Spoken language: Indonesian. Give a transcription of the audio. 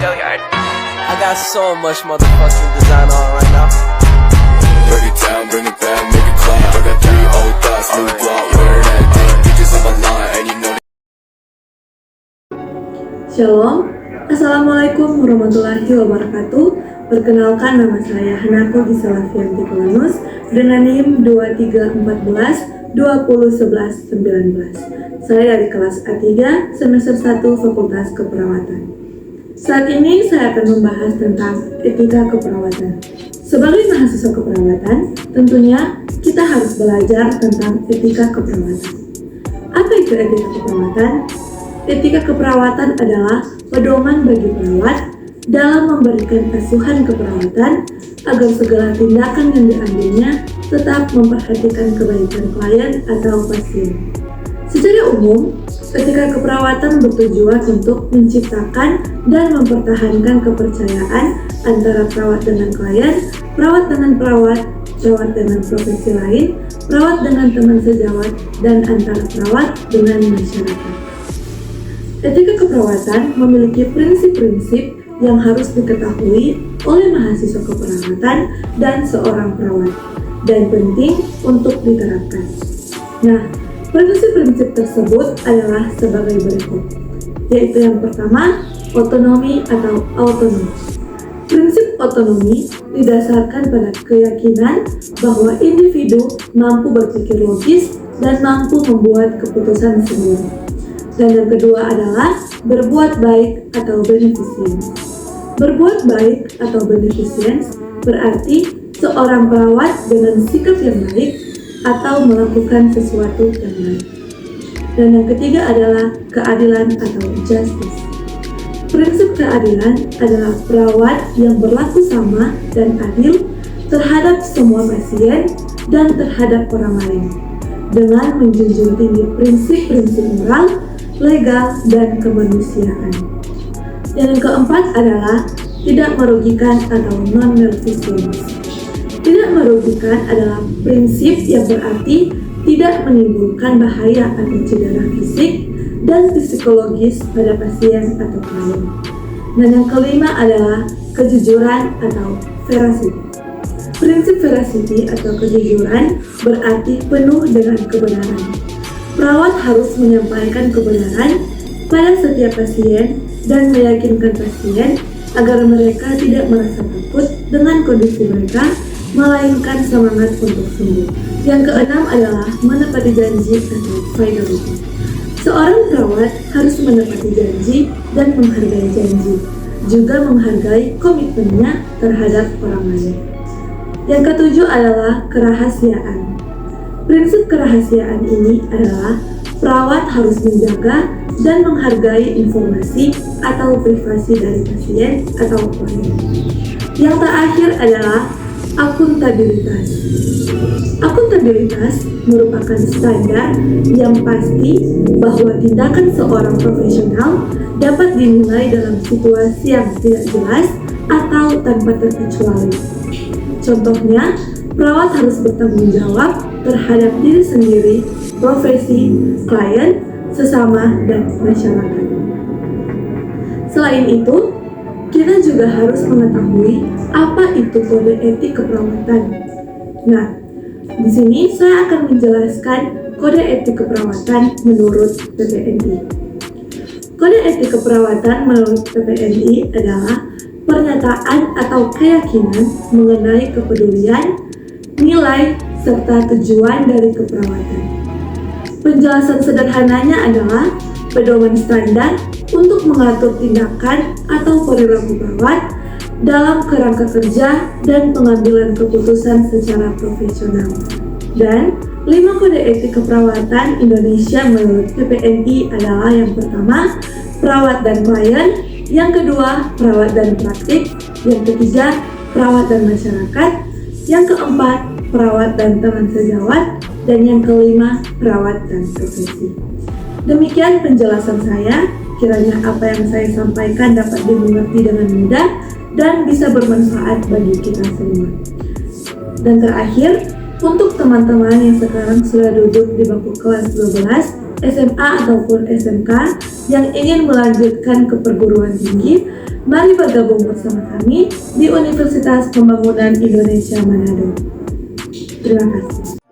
I got so much motherfucking design on right now. Break it down, bring it back, make it clap. I got 3 old thoughts, new block, where that day. Bitches on my line, and you know. Shalom, Assalamualaikum warahmatullahi wabarakatuh. Perkenalkan, nama saya Hanako Gisela Fianti Kulanus dengan NIM 2314 2011 19. Saya dari kelas A3 semester 1 Fakultas Keperawatan. Saat ini saya akan membahas tentang etika keperawatan. Sebagai mahasiswa keperawatan, tentunya kita harus belajar tentang etika keperawatan. Apa itu etika keperawatan? Etika keperawatan adalah pedoman bagi perawat dalam memberikan asuhan keperawatan agar segala tindakan yang diambilnya tetap memperhatikan kebaikan klien atau pasien. Secara umum, etika keperawatan bertujuan untuk menciptakan dan mempertahankan kepercayaan antara perawat dengan klien, perawat dengan perawat, perawat dengan profesi lain, perawat dengan teman sejawat, dan antara perawat dengan masyarakat. Etika keperawatan memiliki prinsip-prinsip yang harus diketahui oleh mahasiswa keperawatan dan seorang perawat, dan penting untuk diterapkan. Nah, prinsip-prinsip tersebut adalah sebagai berikut, yaitu yang pertama, otonomi atau autonomi. Prinsip otonomi didasarkan pada keyakinan bahwa individu mampu berpikir logis dan mampu membuat keputusan sendiri. Dan yang kedua adalah berbuat baik atau beneficence. Berbuat baik atau beneficence berarti seorang perawat dengan sikap yang baik atau melakukan sesuatu yang baik. Dan yang ketiga adalah keadilan atau justice. Prinsip keadilan adalah perawat yang berlaku sama dan adil terhadap semua pasien dan terhadap orang lain, dengan menjunjung tinggi prinsip-prinsip moral, legal, dan kemanusiaan. Dan yang keempat adalah tidak merugikan atau non-malfeasance. Tidak merugikan adalah prinsip yang berarti tidak menimbulkan bahaya atau cedera fisik dan psikologis pada pasien atau klien. Dan yang kelima adalah kejujuran atau veracity. Prinsip veracity atau kejujuran berarti penuh dengan kebenaran. Perawat harus menyampaikan kebenaran pada setiap pasien dan meyakinkan pasien agar mereka tidak merasa takut dengan kondisi mereka, melainkan semangat untuk sembuh. Yang keenam adalah menepati janji atau fidelity. Seorang perawat harus menepati janji dan menghargai janji, juga menghargai komitmennya terhadap orang lain. Yang ketujuh adalah kerahasiaan. Prinsip kerahasiaan ini adalah perawat harus menjaga dan menghargai informasi atau privasi dari pasien atau klien. Yang terakhir adalah akuntabilitas. Akuntabilitas merupakan standar yang pasti bahwa tindakan seorang profesional dapat dinilai dalam situasi yang tidak jelas atau tanpa terkecuali. Contohnya, perawat harus bertanggung jawab terhadap diri sendiri, profesi, klien, sesama, dan masyarakat. Selain itu, kita juga harus mengetahui apa itu kode etik keperawatan. Nah, di sini saya akan menjelaskan kode etik keperawatan menurut PPNI. Kode etik keperawatan menurut PPNI adalah pernyataan atau keyakinan mengenai kepedulian, nilai, serta tujuan dari keperawatan. Penjelasan sederhananya adalah pedoman standar untuk mengatur tindakan atau perilaku perawat dalam kerangka kerja dan pengambilan keputusan secara profesional. Dan 5 kode etik keperawatan Indonesia menurut PPNI adalah yang pertama, perawat dan klien, yang kedua, perawat dan praktik, yang ketiga, perawat dan masyarakat, yang keempat, perawat dan teman sejawat, dan yang kelima, perawat dan profesi. Demikian penjelasan saya, kiranya apa yang saya sampaikan dapat dimengerti dengan mudah dan bisa bermanfaat bagi kita semua. Dan terakhir, untuk teman-teman yang sekarang sudah duduk di bangku kelas 12, SMA ataupun SMK yang ingin melanjutkan ke perguruan tinggi, Mari bergabung bersama kami di Universitas Pembangunan Indonesia Manado. Terima kasih.